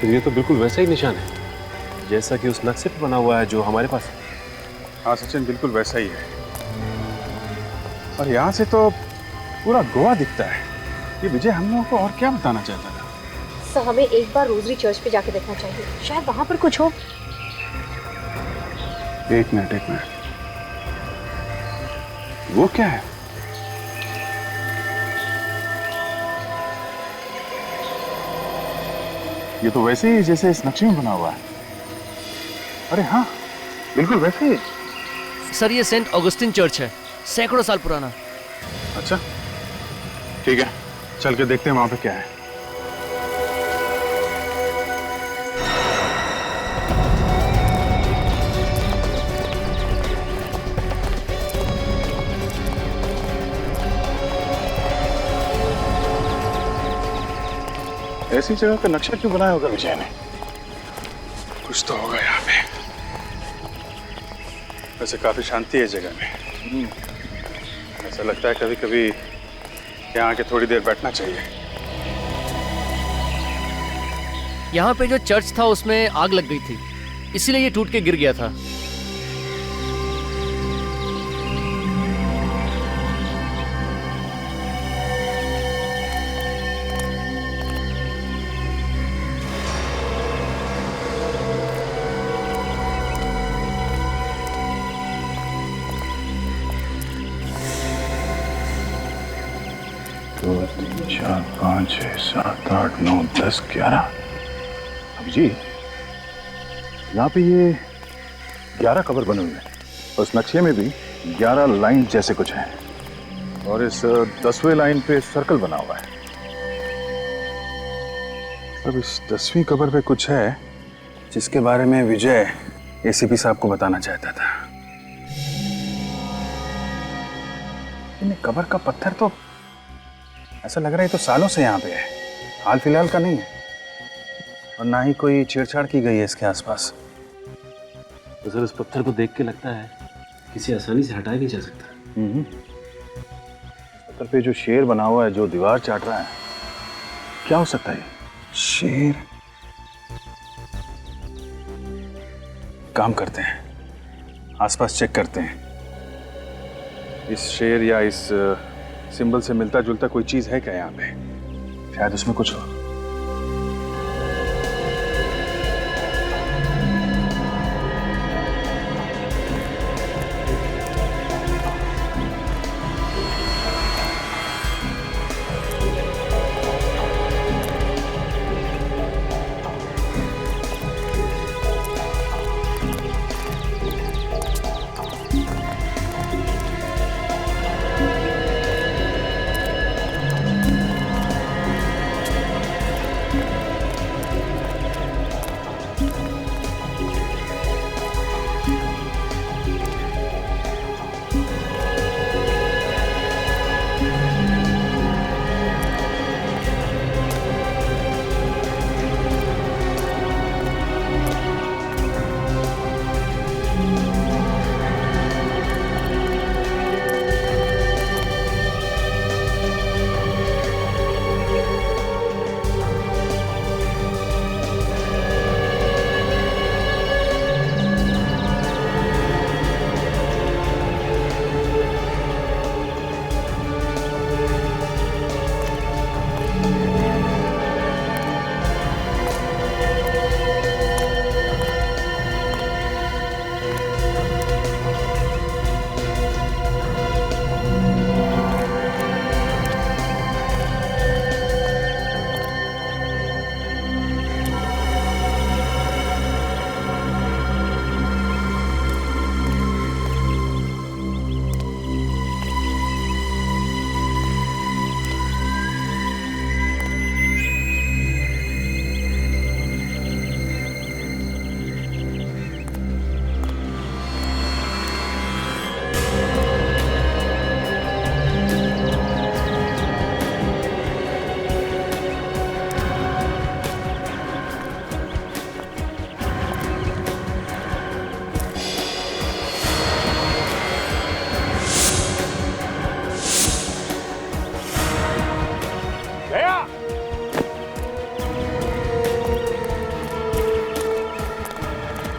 फिर ये तो बिल्कुल वैसा ही निशान है जैसा कि उस नक्शे पे बना हुआ है जो हमारे पास है। हाँ सचिन, बिल्कुल वैसा ही है। और यहाँ से तो पूरा गोवा दिखता है। ये विजय हम लोगों को और क्या बताना चाहता था? सर, हमें एक बार रोजरी चर्च पे जाके देखना चाहिए, शायद वहां पर कुछ हो। एक मिनट। वो क्या है? ये तो वैसे ही जैसे इस नक्शे में बना हुआ है। अरे हाँ, बिल्कुल वैसे ही। सर ये सेंट ऑगस्टिन चर्च है, सैकड़ों साल पुराना। अच्छा ठीक है, चल के देखते हैं वहां पे क्या है। ऐसी जगह का नक्शा क्यों बनाया होगा विजय ने? कुछ तो होगा यहाँ पे। वैसे काफी शांति है इस जगह में। ऐसा लगता है कभी कभी यहाँ आके थोड़ी देर बैठना चाहिए। यहाँ पे जो चर्च था उसमें आग लग गई थी, इसीलिए ये टूट के गिर गया था। दो, तीन, चार, 5, 6, 7, 8, 9, 10, 11। अभी जी यहाँ पे ये 11 कबर बने हुए हैं। उस नक्शे में भी 11 लाइन जैसे कुछ हैं और इस 10वें लाइन पे सर्कल बना हुआ है। अब इस 10वीं कबर पे कुछ है जिसके बारे में विजय एसीपी साहब को बताना चाहता था। इन कबर का पत्थर तो ऐसा लग रहा है तो सालों से यहाँ पे है, हाल फिलहाल का नहीं है। और ना ही कोई छेड़छाड़ की गई है इसके आसपास। तो सर इस पत्थर को देख के लगता है किसी आसानी से हटाया नहीं जा सकता। पत्थर पे जो शेर बना हुआ है जो दीवार चाट रहा है, क्या हो सकता है? शेर। काम करते हैं, आसपास चेक करते हैं। इस शेर या इस सिंबल से मिलता जुलता कोई चीज है क्या यहाँ पे? शायद उसमें कुछ हो।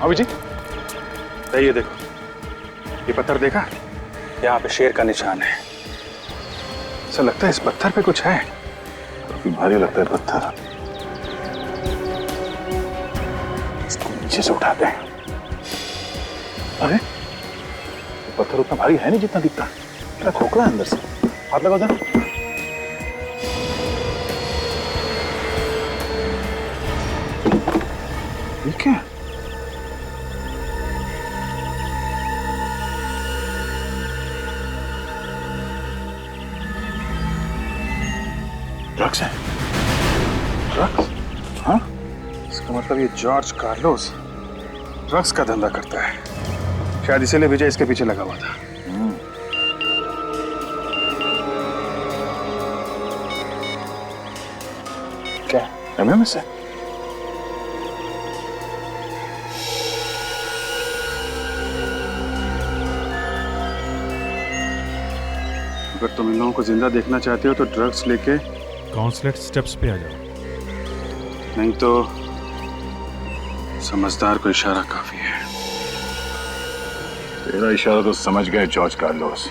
अभी जी, ये देखो, ये पत्थर देखा? यहाँ पे शेर का निशान है। ऐसा लगता है इस पत्थर पे कुछ है। काफी भारी लगता है पत्थर। इसको नीचे से उठाते हैं। अरे ये पत्थर उतना भारी है नहीं जितना दिखता। क्या खोखला है अंदर से। हाथ लगाओ जरा। ये क्या है? ड्रग्स है। ड्रग्स? हाँ? इसका मतलब ये जॉर्ज कार्लोस ड्रग्स का धंधा करता है। शायद इसीलिए विजय इसके पीछे लगा हुआ था। क्या एमएमएस है? अगर तुम इन लोगों को जिंदा देखना चाहते हो तो ड्रग्स लेके काउंसलेट स्टेप्स पे आ जाओ। नहीं तो समझदार को इशारा काफी है। तेरा इशारा तो समझ गए जॉर्ज कार्लोस।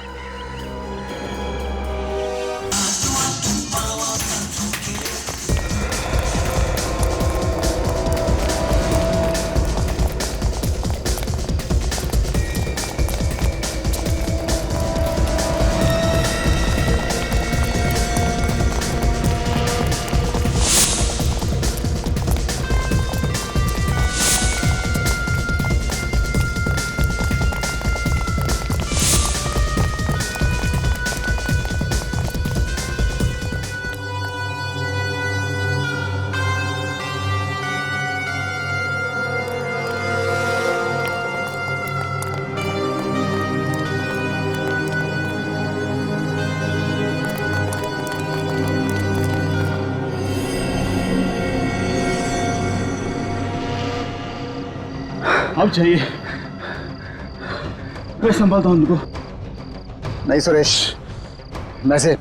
अब चाहिए, मैं संभालता हूं उनको। नहीं सुरेश, मैं से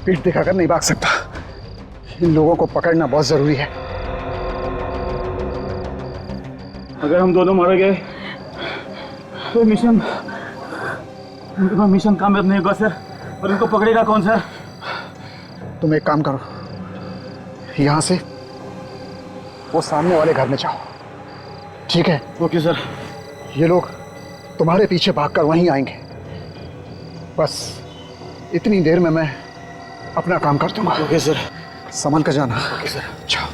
पीठ दिखाकर नहीं भाग सकता। इन लोगों को पकड़ना बहुत जरूरी है। अगर हम दोनों मारे गए तो मिशन कामयाब नहीं होगा सर। और इनको पकड़ेगा कौन सर? तुम एक काम करो, यहाँ से वो सामने वाले घर में जाओ, ठीक है? Okay sir. ये लोग तुम्हारे पीछे भागकर वहीं आएंगे। बस इतनी देर में मैं अपना काम कर दूंगा। Okay sir. संभल कर जाना। Okay sir. जाओ।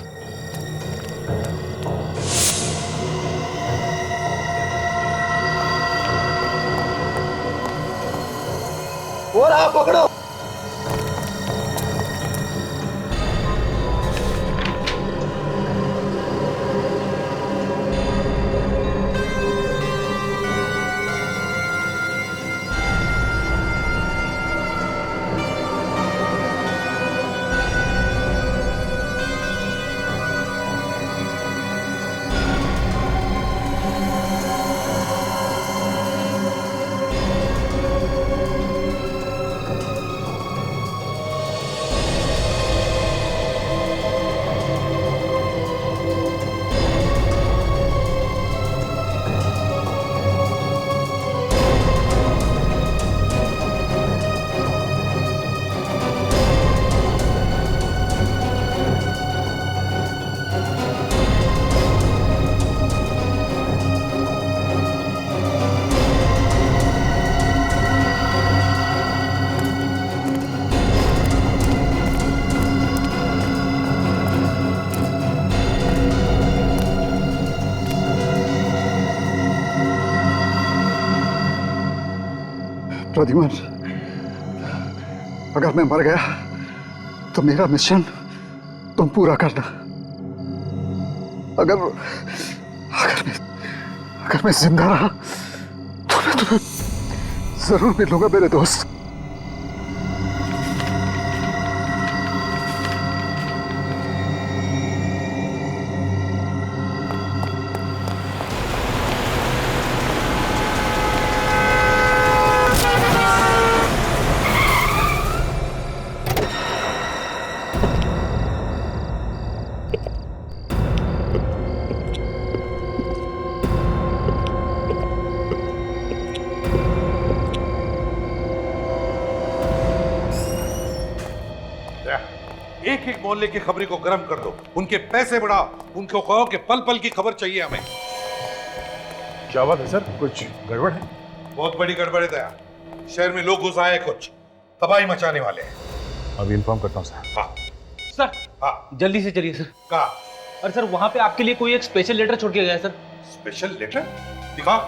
और आप पकड़ो। प्रद्युमन, अगर मैं मर गया तो मेरा मिशन तुम पूरा करना। अगर मैं जिंदा रहा तो मैं तुम्हें जरूर मिलूंगा मेरे दोस्त। एक एक मोहल्ले की खबरी को गर्म कर दो, उनके पैसे बढ़ाओ, उनको कहो कि पल पल की खबर चाहिए हमें। क्या बात है सर, कुछ गड़बड़ है? बहुत बड़ी गड़बड़ है दया। शहर में लोग घुस आए, कुछ तबाही मचाने वाले हैं। अभी इन्फॉर्म करता हूँ सर। हाँ सर हाँ, जल्दी से चलिए सर। कहा अरे सर वहां पे आपके लिए कोई एक स्पेशल लेटर छोड़ के गया है सर। स्पेशल लेटर दिखाओ।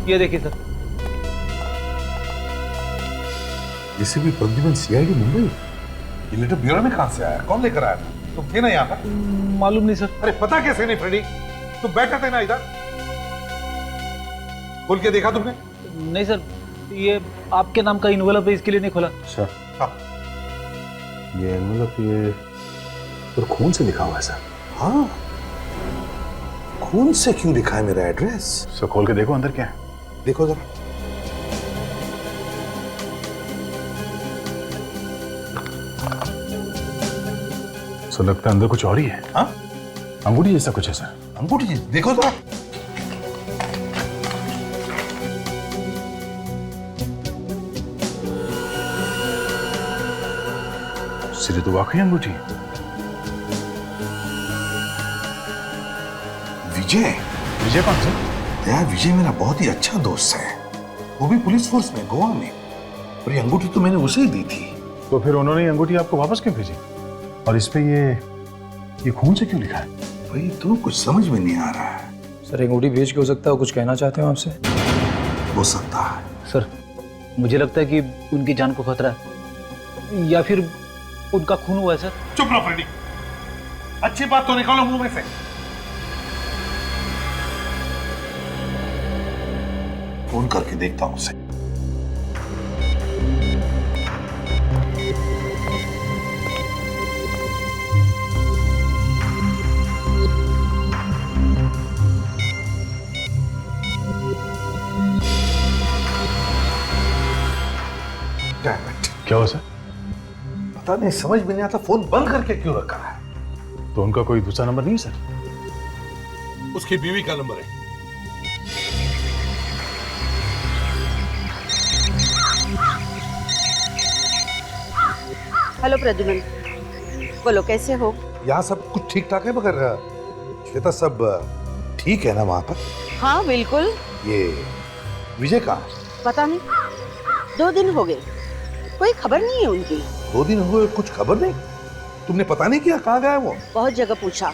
ये देखिए sir. ACP Pradyuman, CID Mumbai. ये लेटर ब्यूरो में कहां से आया? कौन लेकर आया था? तुम थे ना यहाँ पर? मालूम नहीं सर। अरे पता कैसे नहीं फ्रेडी? तुम बैठे थे ना इधर? खोल के देखा तुमने? नहीं सर, ये आपके नाम का इन्वेलप है, इसके लिए नहीं खोला। सर हाँ ये एनवेलप ये तो खून से लिखा हुआ है सर। हाँ, खून से क्यों लिखा है मेरा एड्रेस? सर खोल के देखो अंदर क्या है। देखो जरा। सर लगता है अंदर कुछ और ही है। हाँ, अंगूठी जैसा कुछ है सर। अंगूठी जी, देखो जरा। सिरे तो वाकई अंगूठी है। विजय। विजय कौन सर? यार विजय मेरा बहुत ही अच्छा दोस्त है, वो भी पुलिस फोर्स में गोवा में। और ये अंगूठी तो मैंने उसे ही दी थी। तो फिर उन्होंने ये अंगूठी आपको वापस क्यों भेजी? और इस पे ये खून से क्यों लिखा है? भाई तो कुछ समझ में नहीं आ रहा है। सर अंगूठी बेच के हो सकता है कुछ कहना चाहते हो आपसे? हो सकता है। सर मुझे लगता है कि उनकी जान को खतरा है, या फिर उनका खून हुआ है सर। चुप रहो फ्रेडी, अच्छी बात तो निकालो मुंह में से। फोन करके देखता हूं उसे। क्या हुआ सर? पता नहीं, समझ में नहीं आता फोन बंद करके क्यों रखा है। तो उनका कोई दूसरा नंबर नहीं है सर? उसकी बीवी का नंबर है। हेलो प्रद्युमन, बोलो कैसे हो? यहाँ सब कुछ ठीक ठाक है, मगर श्वेता सब ठीक है ना वहां पर? हाँ बिल्कुल। ये विजय कहाँ? पता नहीं, 2 दिन हो गए, कोई खबर नहीं है उनकी। 2 दिन हुए, कुछ खबर नहीं? तुमने पता नहीं किया कहाँ गया वो? बहुत जगह पूछा,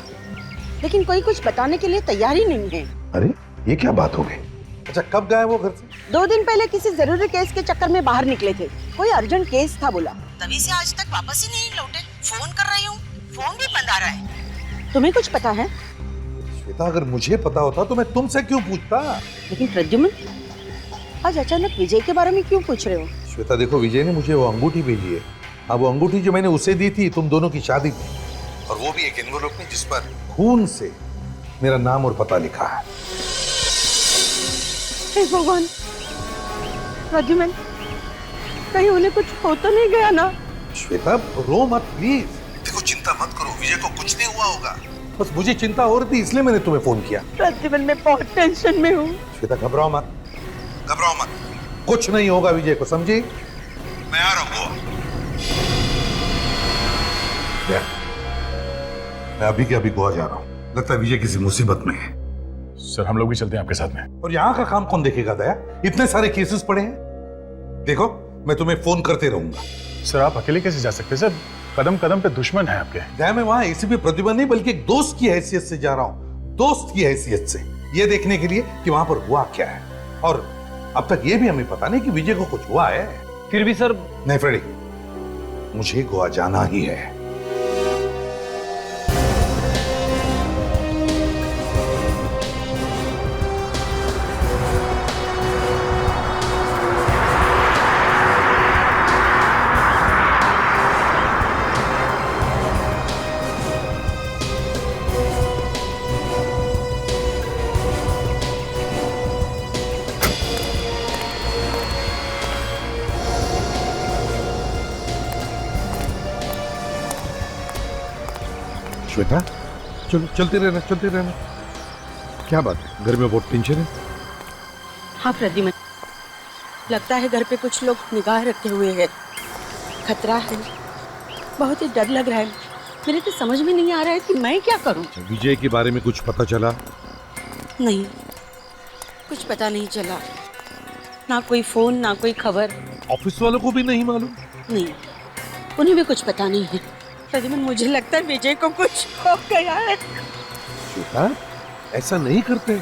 लेकिन कोई कुछ बताने के लिए तैयार ही नहीं है। अरे ये क्या बात हो गई? अच्छा कब गए वो घर से? 2 दिन पहले किसी जरूरी केस के चक्कर में बाहर निकले थे, कोई अर्जेंट केस था बोला, तभी से आज तक वापस ही नहीं लौटे। फोन कर रही हूँ, फोन भी बंद आ रहा है। तुम्हें कुछ पता है? श्वेता अगर मुझे पता होता तो मैं तुमसे क्यों पूछता? लेकिन प्रद्युमन, आज अचानक विजय के बारे में क्यों पूछ रहे हो? श्वेता देखो, विजय ने मुझे वो अंगूठी भेजी है। अब वो अंगूठी जो मैंने उसे दी थी तुम दोनों की शादी में, और वो भी एक एनवेलप में जिस पर खून से मेरा नाम और पता लिखा है। हे भगवान, प्रद्युमन कहीं उन्हें कुछ हो तो नहीं गया ना? श्वेता रो मत प्लीज। देखो चिंता मत करो, विजय को कुछ नहीं हुआ होगा। बस मुझे चिंता हो रही थी इसलिए मैंने तुम्हें फोन किया। प्रद्युमन मैं बहुत टेंशन में हूँ। श्वेता घबराओ मत, घबराओ मत, कुछ नहीं होगा विजय को, समझी? मैं आ रहा हूँ। मैं अभी के अभी गोवा जा रहा हूँ, लगता है विजय किसी मुसीबत में है। सर हम लोग भी चलते हैं आपके साथ में। और यहाँ का काम कौन देखेगा दया? इतने सारे केसेस पड़े हैं। देखो मैं तुम्हें फोन करते रहूंगा। सर आप अकेले कैसे जा सकते हैं सर? कदम कदम पे दुश्मन है आपके। दया मैं वहां एसीपी प्रद्युमन नहीं बल्कि एक दोस्त की हैसियत से जा रहा हूँ, दोस्त की हैसियत से, ये देखने के लिए कि वहां पर हुआ क्या है। और अब तक ये भी हमें पता नहीं कि विजय को कुछ हुआ है। फिर भी सर। नहीं फ्रेडी, मुझे गोवा जाना ही है। श्वेता चलो, चलते रहना, चलते रहना। क्या बात है, घर में बहुत टेंशन है? हाँ प्रद्युमन, लगता है घर पे कुछ लोग निगाह रखे हुए हैं। खतरा है, बहुत ही डर लग रहा है। मेरे तो समझ में नहीं आ रहा है कि मैं क्या करूं। विजय के बारे में कुछ पता चला? नहीं, कुछ पता नहीं चला। ना कोई फोन, ना कोई खबर। ऑफिस वालों को भी नहीं मालूम? नहीं, उन्हें भी कुछ पता नहीं है। प्रद्युमन, मुझे लगता है विजय को कुछ हो गया है। श्वेता, ऐसा नहीं करते।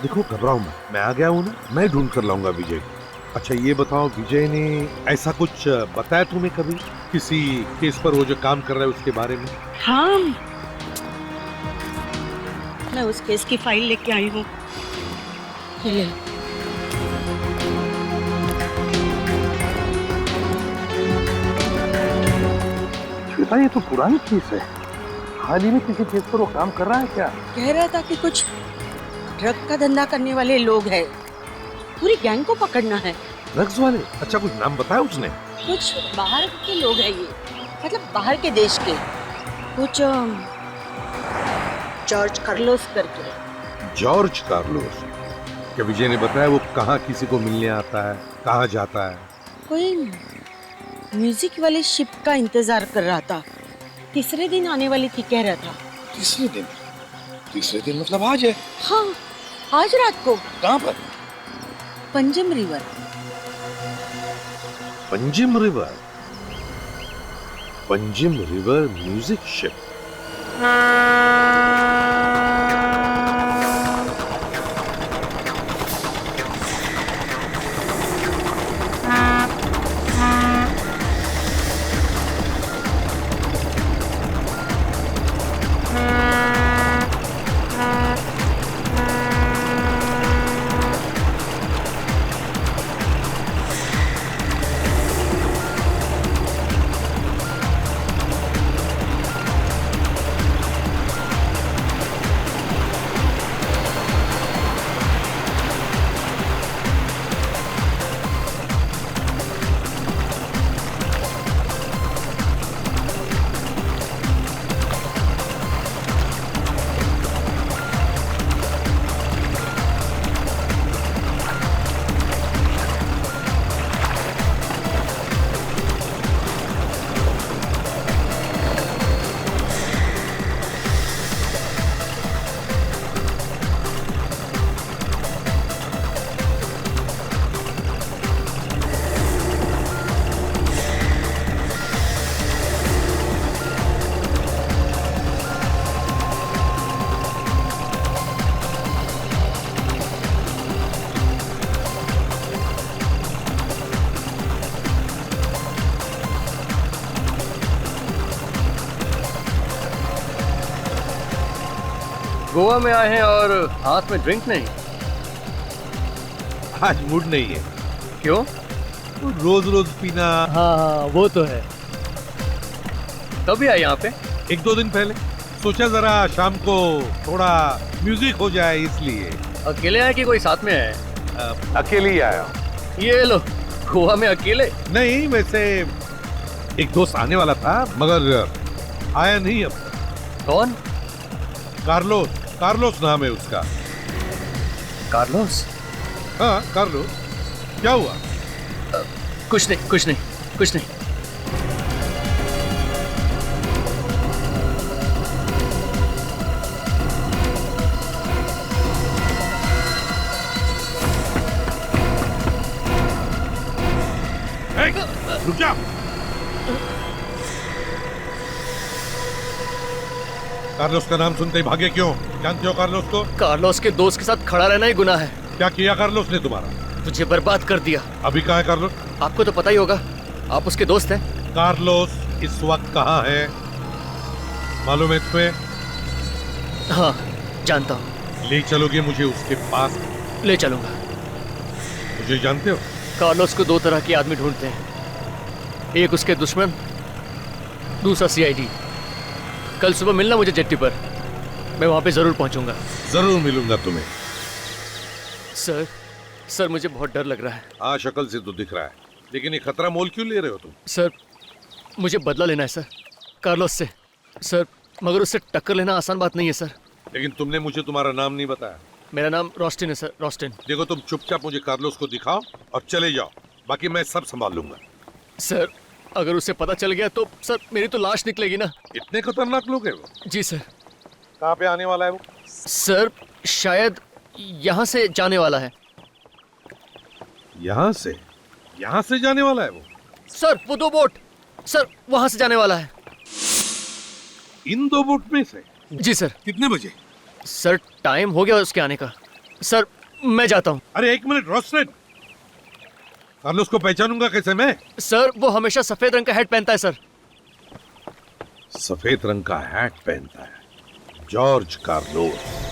देखो, घबराओ मत, मैं आ गया हूँ ना, मैं ढूंढ कर लाऊंगा विजय को। अच्छा ये बताओ, विजय ने ऐसा कुछ बताया तुम्हें कभी, किसी केस पर वो जो काम कर रहा है उसके बारे में? हाँ, मैं उस केस की फाइल लेके आई हूँ। ये ले। श्वेता, ये तो पुरानी केस है। हाल ही में किसी केस पर वो काम कर रहा है क्या? कह रहा था कि कुछ ड्रग का धंधा करने वाले लोग हैं, पूरी गैंग को पकड़ना है। ड्रग्स वाले? अच्छा, कुछ नाम बताया उसने? कुछ बाहर के लोग हैं ये, मतलब बाहर के देश के। कुछ जॉर्ज कार्लोस करके। George Carlos? क्या विजय ने बताया वो कहाँ किसी को मिलने आता है, कहाँ जाता है? कोई म्यूजिक वाले शिप का इंतजार कर रहा था, तीसरे दिन आने वाली थी कह रहा था। तीसरे दिन? तीसरे दिन मतलब आज है? हाँ, आज रात को। कहाँ पर? Panjim river. Panjim river? Panjim river music ship? Goa में आए हैं और हाथ में ड्रिंक नहीं? आज मूड नहीं है। क्यों? रोज रोज पीना। हाँ, वो तो है। कभी आए यहाँ पे? एक दो दिन पहले सोचा जरा शाम को थोड़ा म्यूजिक हो जाए, इसलिए। अकेले आए कि कोई साथ में है? अकेले ही आया। ये लो, गोवा में अकेले? नहीं, वैसे एक दोस्त आने वाला था मगर आया नहीं अब तक। कौन? कार्लोस। कार्लोस नाम है उसका। कार्लोस? हाँ, कार्लोस। क्या हुआ? कुछ नहीं, कुछ नहीं, कुछ नहीं। रुक जा। कार्लोस का नाम सुनते ही भागे क्यों? जानते हो कार्लोस को? कार्लोस के दोस्त के साथ खड़ा रहना ही गुनाह है। क्या किया कार्लोस ने तुम्हारा? तुझे बर्बाद कर दिया। अभी कहाँ है कार्लोस? आपको तो पता ही होगा, आप उसके दोस्त हैं। कार्लोस इस वक्त कहाँ है मालूम है तुम्हें? हाँ, जानता हूँ। ले चलोगे मुझे उसके पास? ले चलूंगा। मुझे जानते हो? कार्लोस को दो तरह के आदमी ढूंढते हैं, एक उसके दुश्मन, दूसरा सीआईडी। कल सुबह मिलना मुझे जेट्टी पर, मैं वहां पे जरूर पहुंचूंगा। जरूर मिलूंगा तुम्हें। सर मुझे बहुत डर लग रहा है। हाँ, शक्ल से तो दिख रहा है, लेकिन ये खतरा मोल क्यों ले रहे हो तुम? सर, मुझे बदला लेना है सर, कार्लोस से। सर, मगर उससे टक्कर लेना आसान बात नहीं है सर। लेकिन तुमने मुझे तुम्हारा नाम नहीं बताया। मेरा नाम रोस्टिन है सर, रोस्टिन। देखो, तुम चुपचाप मुझे कार्लोस को दिखाओ और चले जाओ, बाकी मैं सब संभाल लूंगा। सर अगर उसे पता चल गया तो सर मेरी तो लाश निकलेगी ना। इतने खतरनाक लोग हैं वो? जी सर। कहाँ पे आने वाला है वो? सर शायद यहाँ से जाने वाला है। यहाँ से जाने वाला है वो? सर वो 2 बोट सर वहां से जाने वाला है। इन 2 बोट में से? जी सर। कितने बजे? सर टाइम हो गया उसके आने का। सर मैं जाता हूँ। अरे 1 मिनट रोस्टेड, कार्लोस को पहचानूंगा कैसे मैं? सर वो हमेशा सफेद रंग का हैट पहनता है सर। सफेद रंग का हैट पहनता है, George Carlos.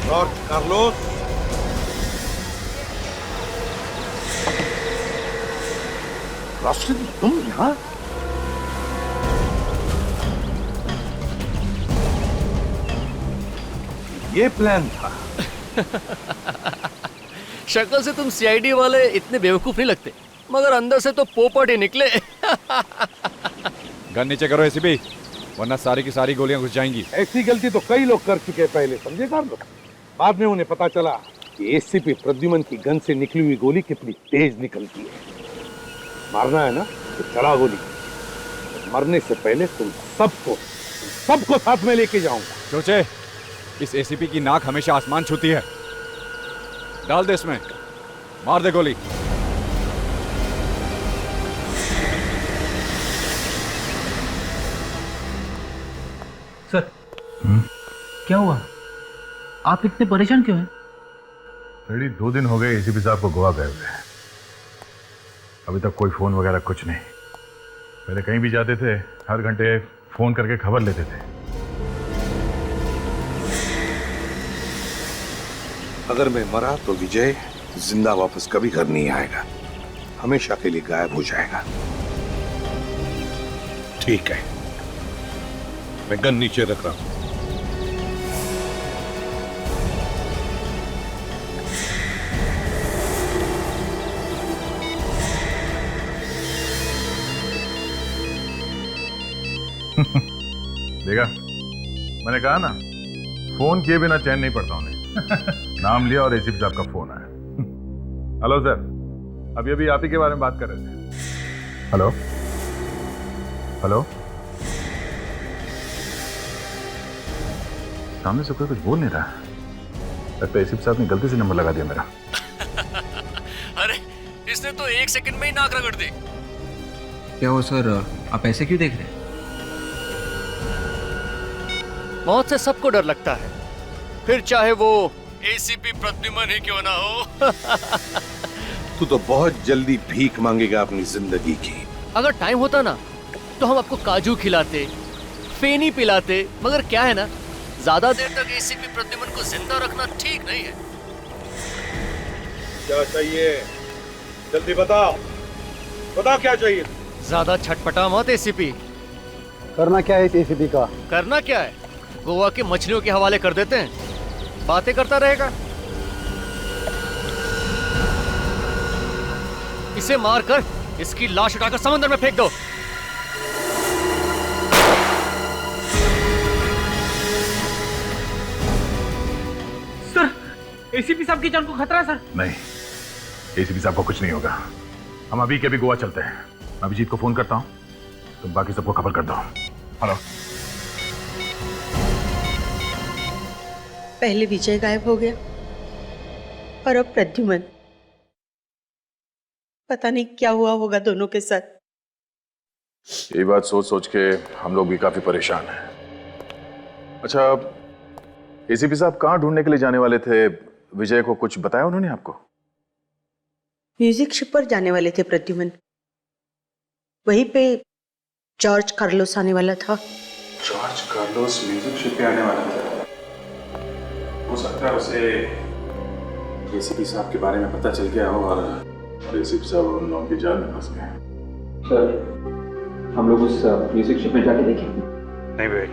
George Carlos, roasted तुम यहाँ? ये प्लान था। शक्ल से तुम सीआईडी वाले इतने बेवकूफ नहीं लगते, मगर अंदर से तो पोपट ही निकले। गन नीचे करो एसीपी, वरना सारी की सारी गोलियां घुस जाएंगी। ऐसी गलती तो कई लोग कर चुके हैं पहले, समझे कार्लोस? बाद में उन्हें पता चला कि एसीपी प्रद्युमन की गन से निकली हुई गोली कितनी तेज निकलती है। मारना है ना तो चला गोली, मरने से पहले तुम सबको साथ में लेके जाऊंगा। सोचे, इस एसीपी की नाक हमेशा आसमान छूती है। डाल दे इसमें, मार दे गोली। सर क्या हुआ? आप इतने परेशान क्यों हैं? रेडी 2 दिन हो गए एसीपी साहब को गोवा गए हुए। अभी तक कोई फोन वगैरह कुछ नहीं। पहले कहीं भी जाते थे हर घंटे फोन करके खबर लेते थे। अगर मैं मरा तो विजय जिंदा वापस कभी घर नहीं आएगा, हमेशा के लिए गायब हो जाएगा। ठीक है, मैं गन नीचे रख रहा हूं। देखा, मैंने कहा ना, फोन किए बिना चैन नहीं पड़ता उन्हें। नाम लिया और एसीपी साहब का फोन आया। हेलो सर, अभी अभी आप ही के बारे में बात कर रहे थे। हेलो हेलो, सामने से कोई कुछ बोल नहीं रहा। लगता है एसीपी साहब ने गलती से नंबर लगा दिया मेरा। अरे इसने तो 1 सेकंड में ही नाक रगड़ दी। क्या हुआ सर, आप ऐसे क्यों देख रहे हैं? मौत से सबको डर लगता है, फिर चाहे वो एसीपी प्रद्युमन ही क्यों ना हो। तू तो बहुत जल्दी भीख मांगेगा अपनी जिंदगी की। अगर टाइम होता ना तो हम आपको काजू खिलाते, फेनी पिलाते, मगर क्या है ना, ज्यादा देर तक एसीपी प्रद्युमन को जिंदा रखना ठीक नहीं है। क्या चाहिए? जल्दी बताओ, बताओ क्या चाहिए? ज्यादा छटपटा मत एसीपी। करना क्या है इस एसीपी का? करना क्या है, गोवा की मछलियों के हवाले कर देते हैं, बातें करता रहेगा। इसे मारकर इसकी लाश उठाकर समंदर में फेंक दो। सर, एसीपी साहब की जान को खतरा है सर। नहीं, एसीपी साहब को कुछ नहीं होगा। हम अभी के अभी गोवा चलते हैं। अभिजीत को फोन करता हूं, तुम बाकी सबको खबर कर दो। हेलो। पहले विजय गायब हो गया और अब प्रद्युमन। पता नहीं क्या हुआ होगा दोनों के साथ। ये बात सोच सोच के हम लोग भी काफी परेशान हैं। अच्छा, एसीपी साहब कहाँ ढूंढने के लिए जाने वाले थे? विजय को कुछ बताया उन्होंने आपको? म्यूजिक शिप पर जाने वाले थे प्रद्युमन। वहीं पे जॉर्ज कार्लोस आने वाला था। जॉर्ज कार्लोस म्यूजिक शिप पे आने वाला था? हो सकता है उसे एसीपी साहब के बारे में पता चल गया हो और एसीपी साहब उन लोगों की जान में फंस गए। सर, हम लोग उस म्यूजिक शिप में जाके देखें? नहीं भाई,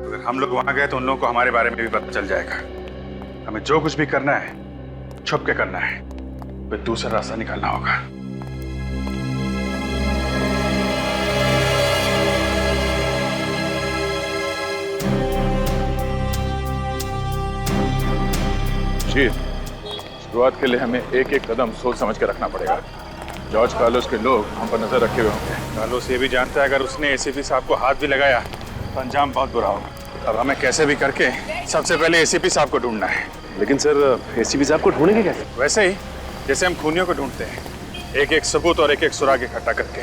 अगर हम लोग वहां गए तो उन लोगों को हमारे बारे में भी पता चल जाएगा। हमें जो कुछ भी करना है छुप के करना है, फिर दूसरा रास्ता निकालना होगा। शुरुआत के लिए हमें एक एक कदम सोच समझ के रखना पड़ेगा। जॉर्ज कार्लोस के लोग हम पर नजर रखे हुए होंगे। कार्लोस ये भी जानता है अगर उसने एसीपी साहब को हाथ भी लगाया तो अंजाम बहुत बुरा होगा। अब हमें कैसे भी करके सबसे पहले एसीपी साहब को ढूंढना है। लेकिन सर, एसीपी साहब को ढूंढेंगे कैसे? वैसे ही जैसे हम खूनियों को ढूंढते हैं, एक एक सबूत और एक एक सुराग इकट्ठा करके।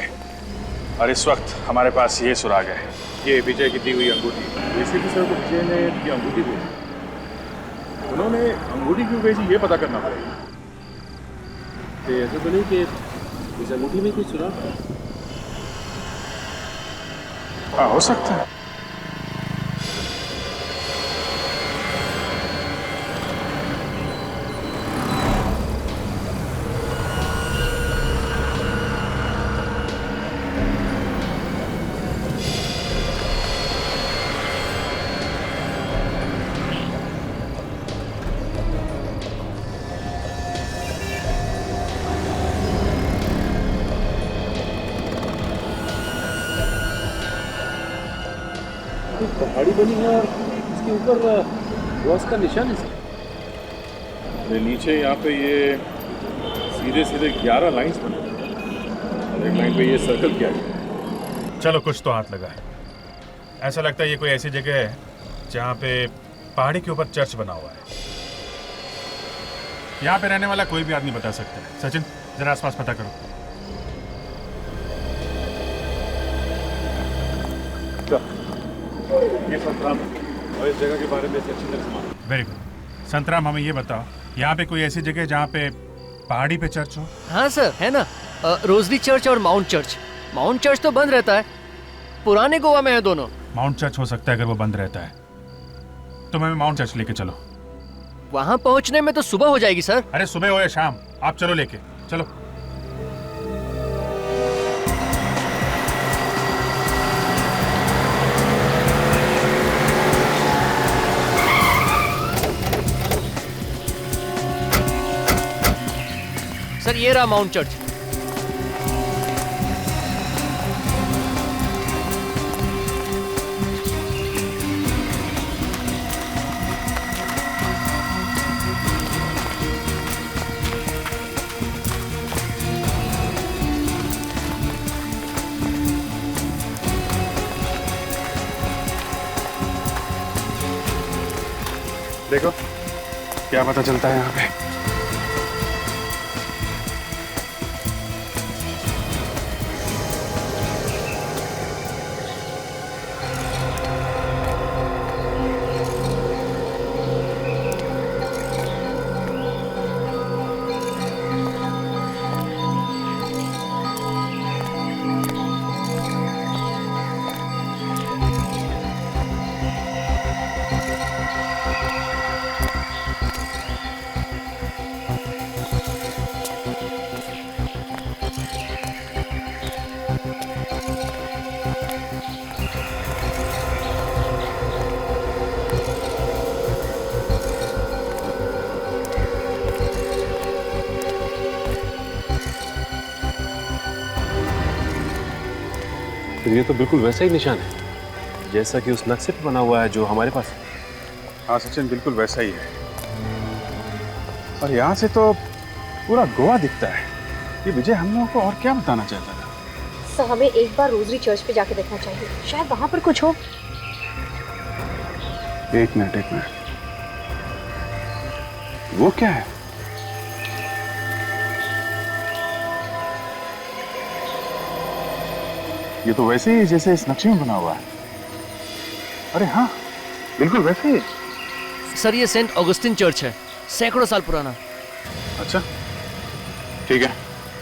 और इस वक्त हमारे पास ये सुराग है, ये विजय की दी हुई अंगूठी। एसीपी साहब को विजय ने ये अंगूठी दी, उन्होंने अंगूठी क्यों भेजी ये पता करना पड़ेगा। तो ऐसा तो नहीं कि इस अंगूठी में कुछ सुराग है? हाँ, हो सकता है। पहाड़ी बनी है और इसके ऊपर क्रॉस का निशान है सर। नीचे यहाँ पे ये सीधे सीधे 11 लाइंस बने और एक लाइन पे ये सर्कल किया गया। चलो, कुछ तो हाथ लगा है। ऐसा लगता है ये कोई ऐसी जगह है जहाँ पे पहाड़ी के ऊपर चर्च बना हुआ है। यहाँ पे रहने वाला कोई भी आदमी बता सकता है। सचिन, जरा आसपास पता करो। ये संतराम और इस जगह के बारे में अच्छी तरह से। Very good. संतराम, हमें ये बताओ, यहाँ पे कोई ऐसी जगह है जहाँ पे पहाड़ी पे चर्च हो? हाँ सर, है ना, रोजरी चर्च और माउंट चर्च। माउंट चर्च तो बंद रहता है, पुराने गोवा में है दोनों। माउंट चर्च हो सकता है अगर वो बंद रहता है, तो हमें माउंट चर्च लेके चलो। वहां पहुंचने में तो सुबह हो जाएगी सर। अरे सुबह हो या शाम, आप चलो लेके चलो। सर ये रहा माउंट चर्च। देखो क्या पता चलता है यहाँ पे। तो ये तो बिल्कुल वैसा ही निशान है जैसा कि उस नक्शे पे बना हुआ है जो हमारे पास है। हाँ सचिन, बिल्कुल वैसा ही है। और यहाँ से तो पूरा गोवा दिखता है। ये विजय हम लोगों को और क्या बताना चाहता था? सर हमें एक बार रोजरी चर्च पे जाके देखना चाहिए, शायद वहां पर कुछ हो। एक मिनट, वो क्या है? ये तो वैसे ही जैसे इस नक्शे में बना हुआ है। अरे हाँ, बिल्कुल वैसे ही। सर ये सेंट ऑगस्टिन चर्च है, सैकड़ों साल पुराना। अच्छा ठीक है,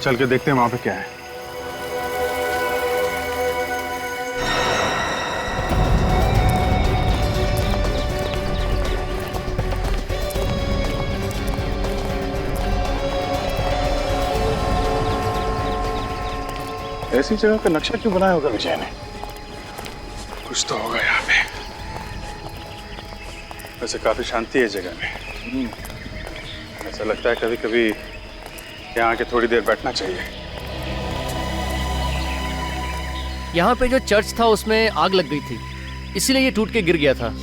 चल के देखते हैं वहां पे क्या है। ऐसी जगह का नक्शा क्यों बनाया होगा विजय ने? कुछ तो होगा यहाँ पे। वैसे काफी शांति है जगह में। ऐसा लगता है कभी कभी यहाँ आके थोड़ी देर बैठना चाहिए। यहाँ पे जो चर्च था उसमें आग लग गई थी, इसीलिए ये टूट के गिर गया था।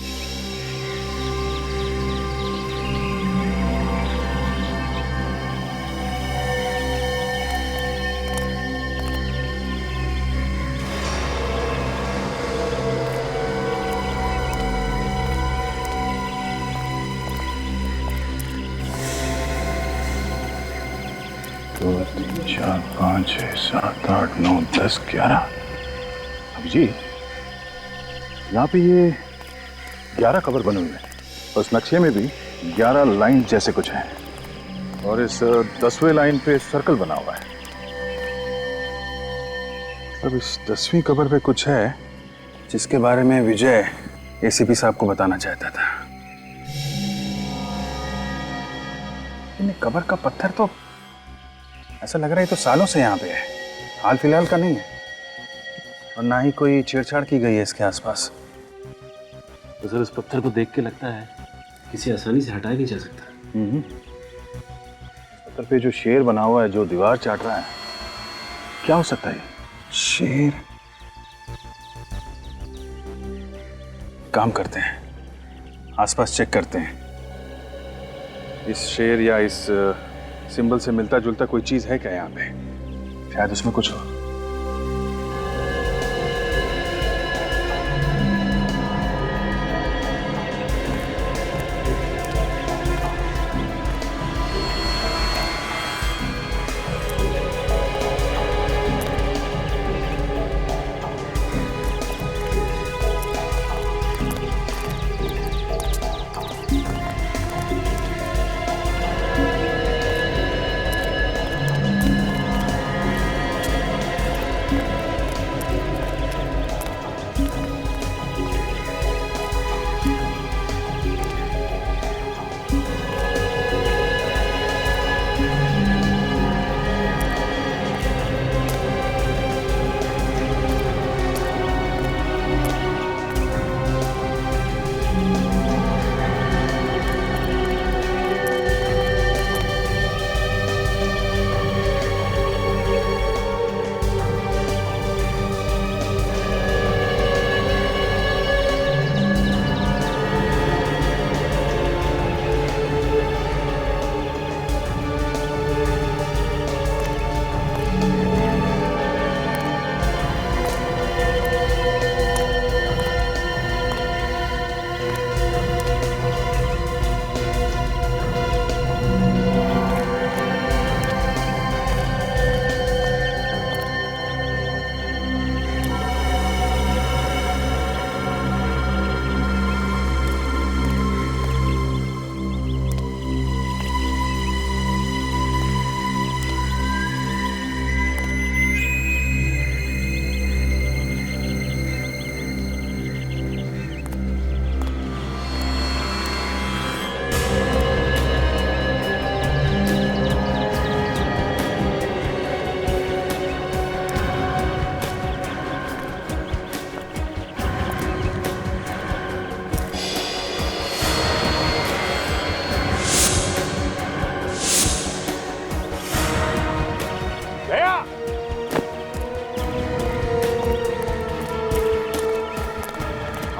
दो, तीन, चार, 5, 6, 7, 8, 9, 10, 11। अभी जी यहाँ पे ये 11 कबर बने हुए हैं। उस नक्शे में भी 11 लाइन जैसे कुछ है और इस 10वें लाइन पे सर्कल बना हुआ है। अब इस 10वीं कबर पे कुछ है जिसके बारे में विजय एसीपी साहब को बताना चाहता था। इन कबर का पत्थर तो ऐसा लग रहा है तो सालों से यहाँ पे है, हाल फिलहाल का नहीं है। और ना ही कोई छेड़छाड़ की गई है इसके आसपास। तो सर इस पत्थर को देख के लगता है किसी आसानी से हटाया नहीं जा सकता। पत्थर पे जो शेर बना हुआ है जो दीवार चाट रहा है, क्या हो सकता है? शेर। काम करते हैं, आसपास चेक करते हैं। इस शेर या इस सिंबल से मिलता जुलता कोई चीज है क्या यहाँ पे? शायद उसमें कुछ हो।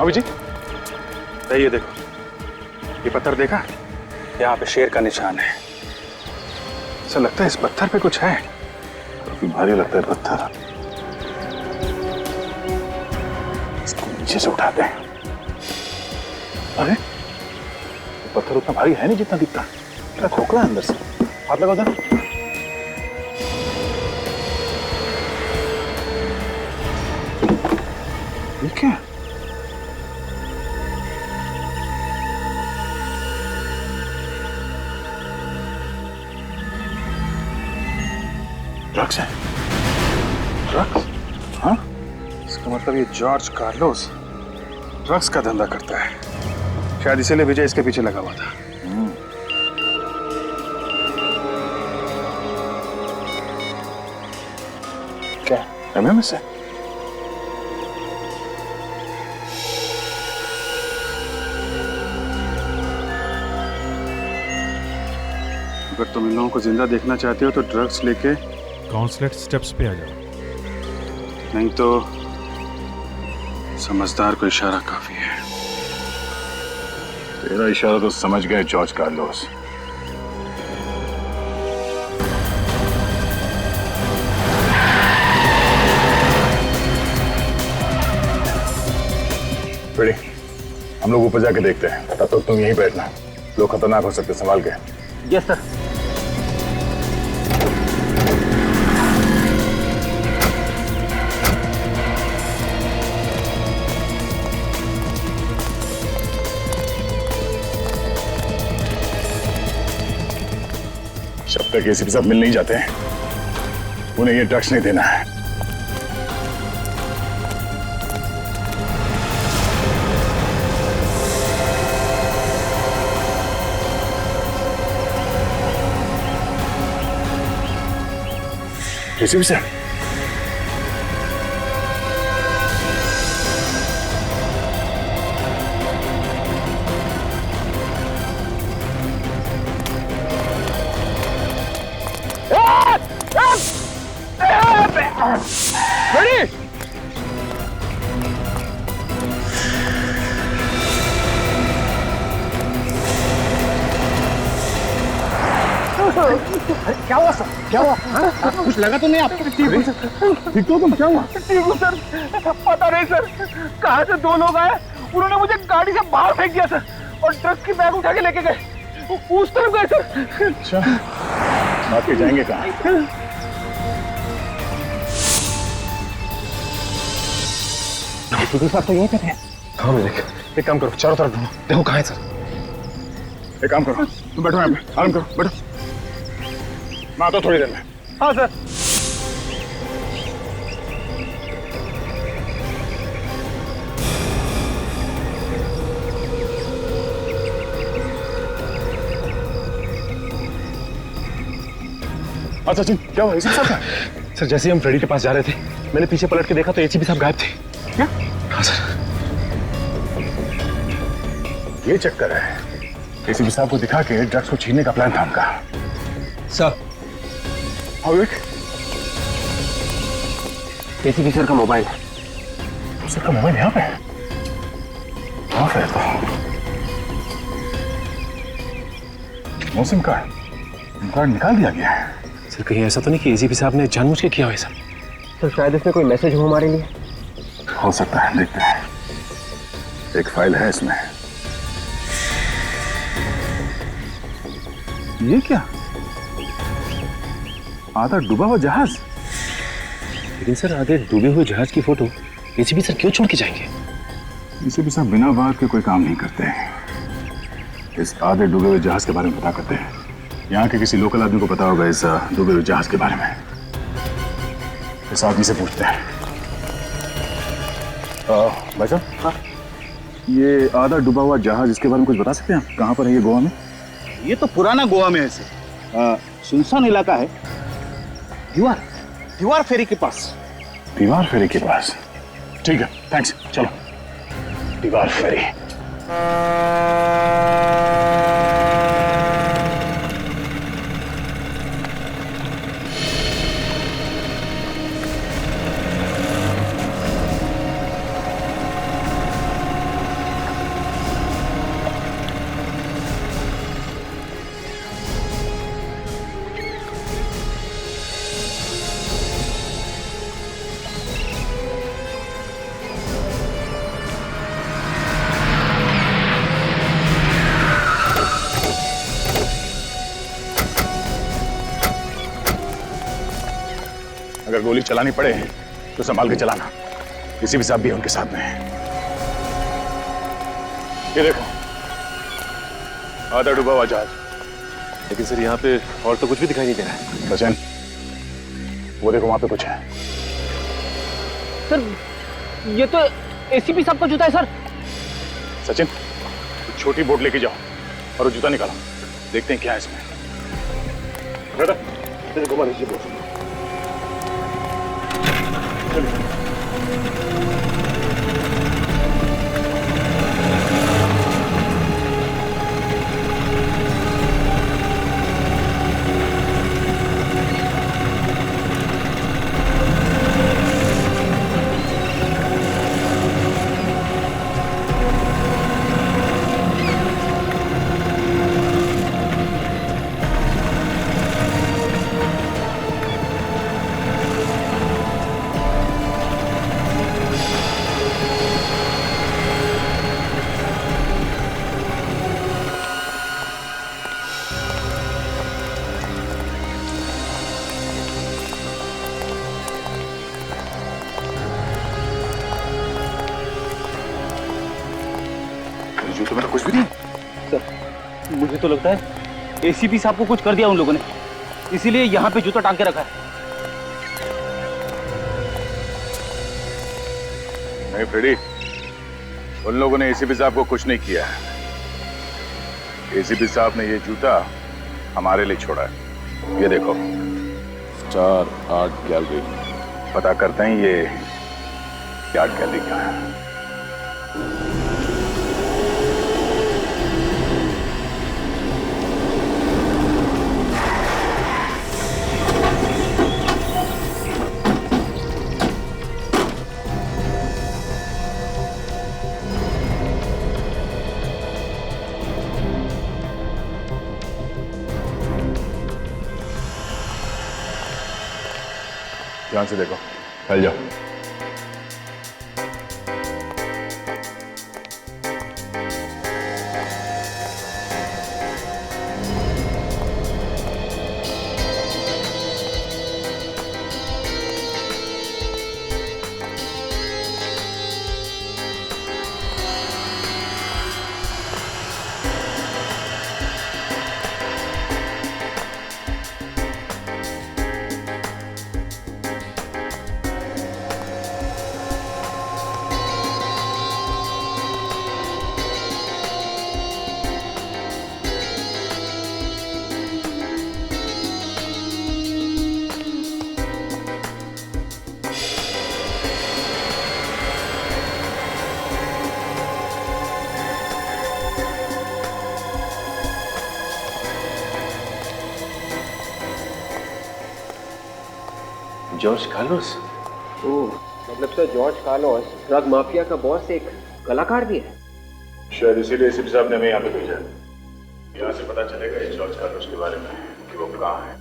अभी जी, ये देखो, ये पत्थर देखा? यहाँ पे शेर का निशान है। ऐसा लगता है इस पत्थर पे कुछ है। काफी भारी लगता है पत्थर। इसको नीचे से उठाते हैं। अरे पत्थर उतना भारी है नहीं जितना दिखता। क्या खोखला है अंदर से। हाथ लगाओ जरा। ये क्या? ड्रग्स है। ड्रग्स? हाँ? इसका मतलब ये जॉर्ज कार्लोस ड्रग्स का धंधा करता है। शायद इसीलिए विजय इसके पीछे लगा हुआ था। क्या एमएम से? अगर तुम इन लोगों को जिंदा देखना चाहते हो तो ड्रग्स लेके काउंसलेट स्टेप्स पे आ जाओ। नहीं तो समझदार को इशारा काफी है। तेरा इशारा तो समझ गए जॉर्ज कार्लोस। रेडी, हम लोग ऊपर जाके देखते हैं। तब तक तुम यहीं बैठना। लोग खतरनाक हो सकते, संभाल के। Yes sir. जब तक एसीपी साहब मिल नहीं जाते उन्हें ये ड्रग्स नहीं देना है। एसीपी साहब, क्या हुआ सर? क्या हुआ? कुछ लगा तो नहीं आपको? ठीक तो तुम? क्या हुआ? सर पता नहीं सर, कहाँ से दो लोग आए, उन्होंने मुझे गाड़ी से बाहर फेंक दिया सर और ड्रग्स की बैग उठा के लेके गए। उस तरफ गए सर। अच्छा, बाकी जाएंगे कहाँ? साहब तो यहीं पे थे। हाँ मैं देख, एक काम करो, चारों तरफ ढूंढो, देखो कहाँ है सर। एक काम करो, तुम बैठो यहाँ पे, आराम करो, बैठो। मैं आता हूँ थोड़ी देर में। हाँ सर। अच्छा सचिन, क्या हुआ? एसीपी साहब? सर जैसे ही हम फ्रेडी के पास जा रहे थे, मैंने पीछे पलट के देखा तो एसीपी साहब गायब थे। क्या? हाँ सर। ये चक्कर है। एसीपी साहब को दिखा के ड्रग्स को छीनने का प्लान था उनका। सर, एसीपी सर का मोबाइल है। सर का मोबाइल यहाँ पे? ऑफ है तो। वो सिम कार्ड निकाल दिया गया है। सर कहीं ऐसा तो नहीं कि एसीपी साहब ने जानबूझ के किया हो ऐसा? तो शायद इसमें कोई मैसेज हो हमारे लिए। हो सकता है, देखते हैं। एक फाइल है इसमें। ये क्या? आधा डूबा हुआ जहाज। लेकिन सर आधे डूबे हुए जहाज की फोटो एसीपी सर क्यों छोड़ के जाएंगे? एसीपी साहब बिना बात के कोई काम नहीं करते। इस आधे डूबे हुए जहाज के बारे में पता करते हैं। यहाँ के किसी लोकल आदमी को पता होगा इस डूबे हुए जहाज के बारे में। इस आदमी से पूछते हैं। भाई साहब, हाँ, ये आधा डूबा हुआ जहाज, इसके बारे में कुछ बता सकते हैं आप? कहाँ पर है ये गोवा में? ये तो पुराना गोवा में है सर। सुनसान इलाका है। दीवार फेरी के पास। दीवार फेरी के पास? ठीक है, थैंक्स, चलो। दीवार फेरी। अगर गोली चलानी पड़े तो संभाल के चलाना। किसी भी साहब भी उनके साथ में है। ये देखो, आधा डूबा हुआ जहाज। लेकिन सर यहाँ पे और तो कुछ भी दिखाई नहीं दे रहा है। सचिन, वो देखो वहां पे कुछ है। सर ये तो एसीपी साहब का जूता है सर। सचिन, छोटी बोट लेके जाओ और वो जूता निकालो, देखते हैं क्या है इसमें। घुमा लीजिए बोट। जूते में तो कुछ भी नहीं। सर मुझे तो लगता है एसीपी साहब को कुछ कर दिया उन लोगों ने, इसीलिए यहाँ पे जूता टांग के रखा है। नहीं फ्रेडी, उन लोगों ने एसीपी साहब को कुछ नहीं किया है। एसीपी साहब ने ये जूता हमारे लिए छोड़ा है। ये देखो, स्टार आर्ट गैलरी। पता करते हैं ये आर्ट गैलरी क्या है। ध्यान से देखो, फैल जाओ। George Carlos. ओह, मतलब sir George Carlos drug mafia का बॉस एक कलाकार भी है। शायद इसीलिए एसीपी साहब ने हमें यहाँ पे भेजा। यहाँ से पता चलेगा इस जॉर्ज कार्लोस के बारे में कि वो कहाँ है।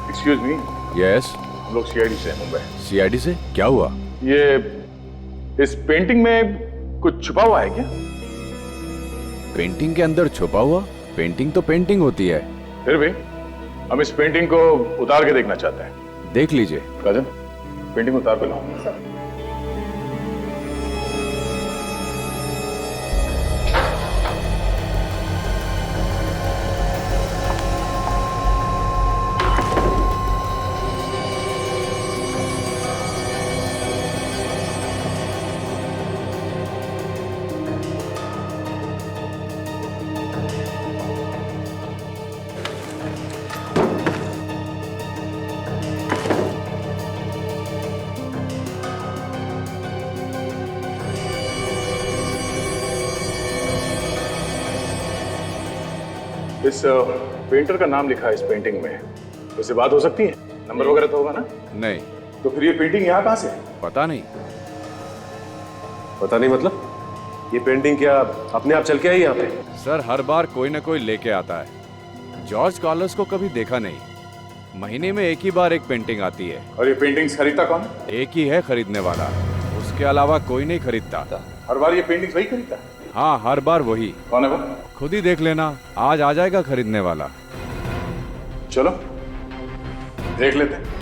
Excuse me. यस। हम लोग सीआईडी से हैं, मुंबई। सीआईडी से? क्या हुआ? ये इस पेंटिंग में कुछ छुपा हुआ है क्या? पेंटिंग के अंदर छुपा हुआ? पेंटिंग तो पेंटिंग होती है। फिर भी हम इस पेंटिंग को उतार के देखना चाहते हैं। देख लीजिए। काजल, पेंटिंग उतार के लाओ। इस पेंटर का नाम लिखा है इस पेंटिंग में, उससे बात हो सकती है? नंबर वगैरह तो होगा ना? नहीं। तो फिर ये पेंटिंग यहाँ कहाँ से? पता नहीं। पता नहीं मतलब? ये पेंटिंग क्या अपने आप चल के आई यहाँ पे? सर हर बार कोई ना कोई लेके आता है। जॉर्ज कार्लोस को कभी देखा नहीं। महीने में एक ही बार एक पेंटिंग आती है। और ये पेंटिंग्स खरीदता कौन? एक ही है खरीदने वाला, उसके अलावा कोई नहीं खरीदता। हर बार ये पेंटिंग्स वही खरीदता? हाँ, हर बार वही। कौन है वो? खुद ही देख लेना, आज आ जाएगा खरीदने वाला। चलो देख लेते हैं।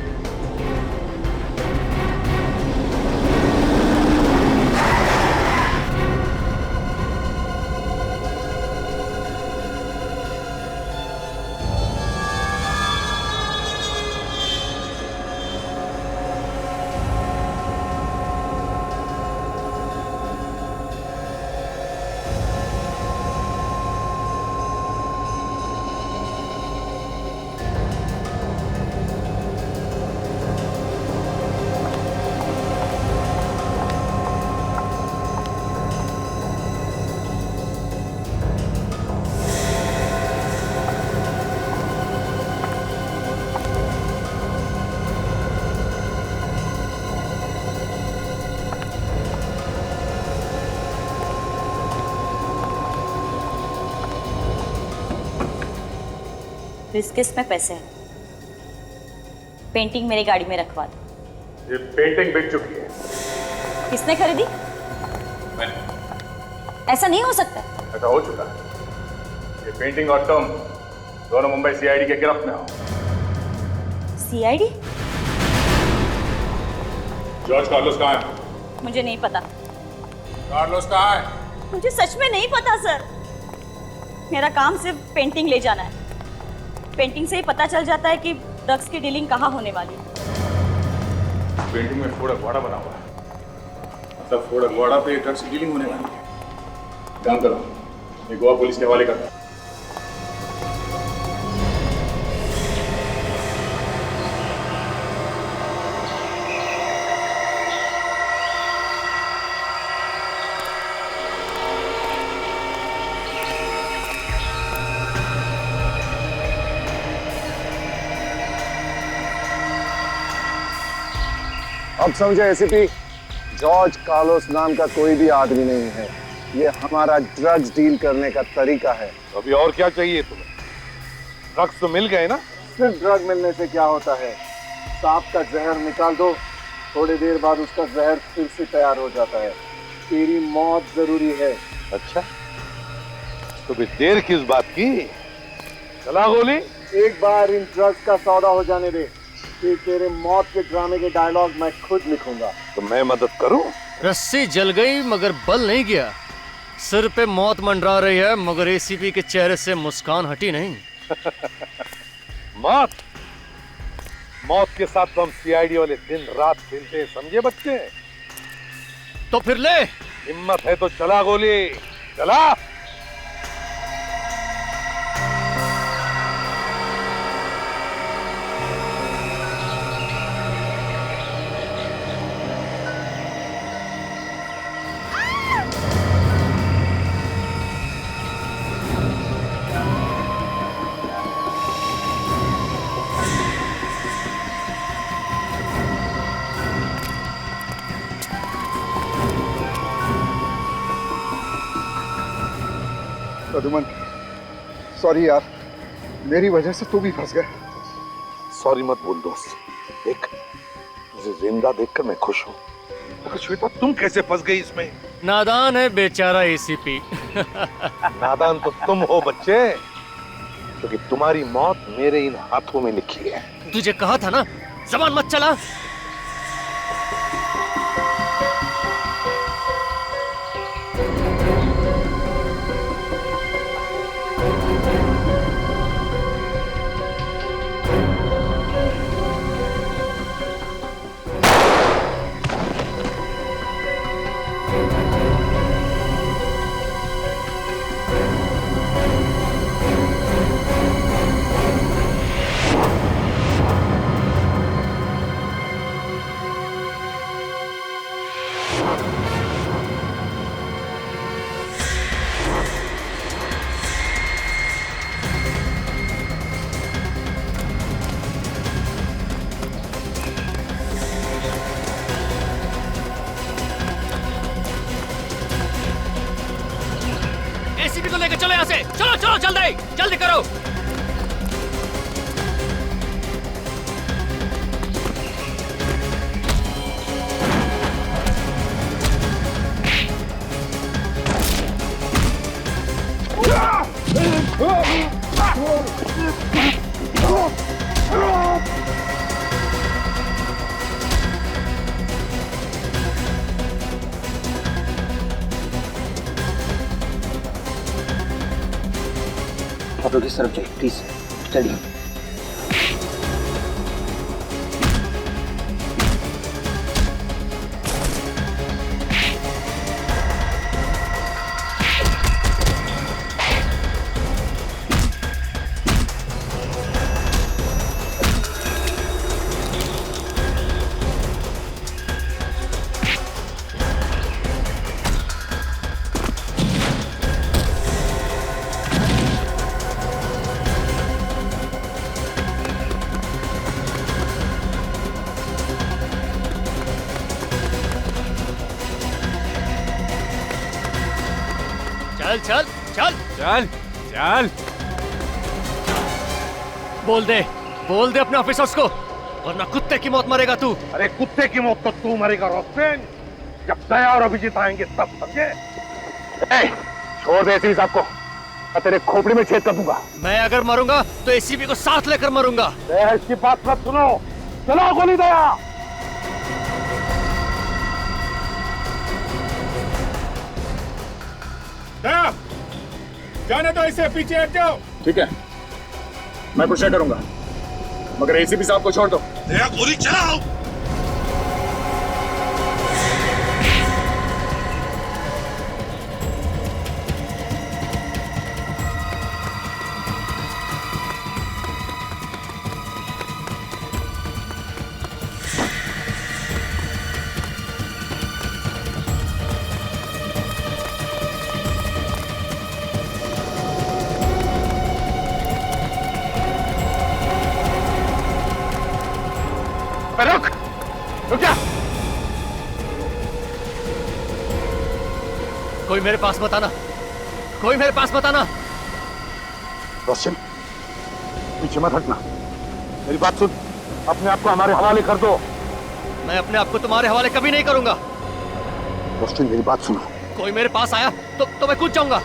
इस किस्त में पैसे हैं, पेंटिंग मेरी गाड़ी में रखवा दो। ये पेंटिंग बिक चुकी है। किसने खरीदी? मैंने। ऐसा नहीं हो सकता। ऐसा हो चुका है। ये पेंटिंग और तुम दोनों मुंबई सीआईडी के गिरफ्त में हो। सीआईडी? जॉर्ज कार्लोस कहाँ है? मुझे नहीं पता। कार्लोस कहाँ है? मुझे सच में नहीं पता सर। मेरा काम सिर्फ पेंटिंग ले जाना है। पेंटिंग से ही पता चल जाता है कि ड्रग्स की डीलिंग कहाँ होने वाली है। पेंटिंग में फोड़ा घोड़ा बना हुआ है, मतलब फोड़ा घोड़ा पे ड्रग्स की डीलिंग होने वाली है। काम करो, ये गोवा पुलिस के हवाले करता। अब समझे एसीपी, जॉर्ज कार्लोस नाम का कोई भी आदमी नहीं है। ये हमारा ड्रग्स डील करने का तरीका है। अभी और क्या चाहिए तुम्हें? ड्रग्स तो मिल गए ना? सिर्फ ड्रग मिलने से क्या होता है? सांप का जहर निकाल दो, थोड़ी देर बाद उसका जहर फिर से तैयार हो जाता है। तेरी मौत जरूरी है। अच्छा, तो भी देर किस बात की? चला गोली। एक बार इन ड्रग्स का सौदा हो जाने दे, फिर तेरे मौत के ड्रामे के डायलॉग मैं खुद लिखूंगा। तो मैं मदद करूं? रस्सी जल गई मगर बल नहीं गया। सिर पे मौत मंडरा रही है मगर एसीपी के चेहरे से मुस्कान हटी नहीं। मौत मौत के साथ तो हम सीआईडी वाले दिन रात खेलते हैं, समझे बच्चे? तो फिर ले। हिम्मत है तो चला गोली, चला। प्रदुमन, सॉरी यार, मेरी वजह से तू भी फंस गया। सॉरी मत बोल दोस्त, देख मुझे जिंदा देखकर मैं खुश हूँ। मगर श्वेता, तुम कैसे फंस गई इसमें? नादान है बेचारा एसीपी। नादान तो तुम हो बच्चे, क्योंकि तुम्हारी मौत मेरे इन हाथों में लिखी है। तुझे कहा था ना, जबान मत चला। एसीपी को लेकर चलो यहाँ से। चलो चलो जल्दी जल्दी करो। ऑटो की तरफ जाइए प्लीज, चलिए। चल चल चल चल चल। बोल दे अपने ऑफिसर्स को, वरना कुत्ते की मौत मरेगा तू। अरे कुत्ते की मौत तो तू मरेगा रोस्टेन, जब दया और अभिजीत आएंगे तब, समझे? छोड़ दे एसीपी साहब को, मैं तेरे खोपड़ी में छेद कर दूंगा। मैं अगर मरूंगा तो एसीपी को साथ लेकर मरूंगा। इसकी बात मत सुनो, चलो गोली दया। दया, जाने तो इसे, पीछे हट जाओ। ठीक है, मैं कुछ नहीं करूंगा, मगर एसीपी साहब को छोड़ दो। दया गोली चलाओ। रुक जा। कोई मेरे पास मत आना, कोई मेरे पास मत आना। रोशन, पीछे मत हटना, मेरी बात सुन, अपने आप को हमारे हवाले कर दो। मैं अपने आप को तुम्हारे हवाले कभी नहीं करूंगा। रोशन मेरी बात सुनो। कोई मेरे पास आया तो मैं कूद जाऊंगा।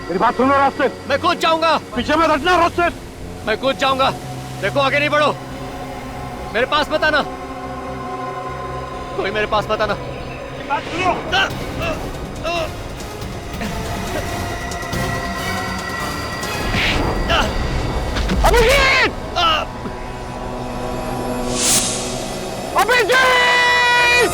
मेरी बात सुनो रोशन। मैं कूद जाऊंगा। पीछे मत हटना रोशन। मैं कूद जाऊंगा। देखो आगे नहीं बढ़ो, मेरे पास मत आना, कोई मेरे पास मत आना। बात सुनो। अभिजीत! अभिजीत!